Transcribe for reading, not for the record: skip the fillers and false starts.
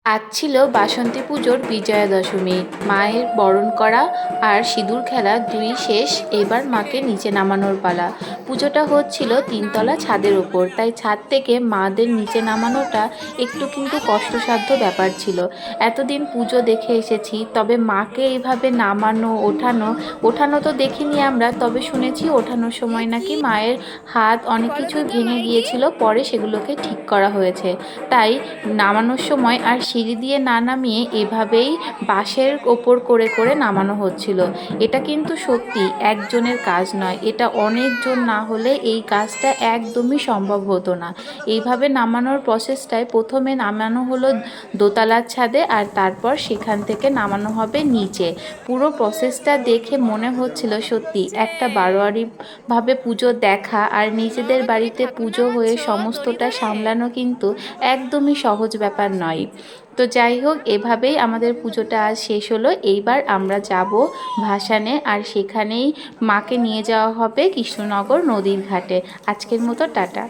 আজ ছিল বাসন্তী পুজোর বিজয়া দশমী। মায়ের বরণ করা আর সিঁদুর খেলা দুই শেষ। এবার মাকে নিচে নামানোর পালা। পুজোটা হচ্ছিল তিনতলা ছাদের ওপর, তাই ছাদ থেকে মাদের নিচে নামানোটা একটু কিন্তু কষ্টসাধ্য ব্যাপার ছিল। এতদিন পুজো দেখে এসেছি, তবে মাকে এইভাবে নামানো ওঠানো ওঠানো তো দেখিনি আমরা, তবে শুনেছি ওঠানোর সময় নাকি মায়ের হাত অনেক কিছুই ভেঙে গিয়েছিল, পরে সেগুলোকে ঠিক করা হয়েছে। তাই নামানোর সময় আর সিঁড়ি দিয়ে না নামিয়ে এভাবেই বাঁশের ওপর করে করে নামানো হচ্ছিল। এটা কিন্তু সত্যি একজনের কাজ নয়, এটা অনেকজন না হলে এই কাজটা একদমই সম্ভব হতো না। এইভাবে নামানোর প্রসেসটায় প্রথমে নামানো হলো দোতলার ছাদে, আর তারপর সেখান থেকে নামানো হবে নিচে। পুরো প্রসেসটা দেখে মনে হচ্ছিল সত্যি একটা বারোয়ারিভাবে পুজো দেখা আর নিজেদের বাড়িতে পুজো হয়ে সমস্তটা সামলানো কিন্তু একদমই সহজ ব্যাপার নয়। তো যাই হোক, এভাবেই আমাদের পুজোটা আজ শেষ হলো। এইবার আমরা যাব ভাসানে, আর সেখানেই মাকে নিয়ে যাওয়া হবে কৃষ্ণনগর নদীর ঘাটে। আজকের মতো টাটা।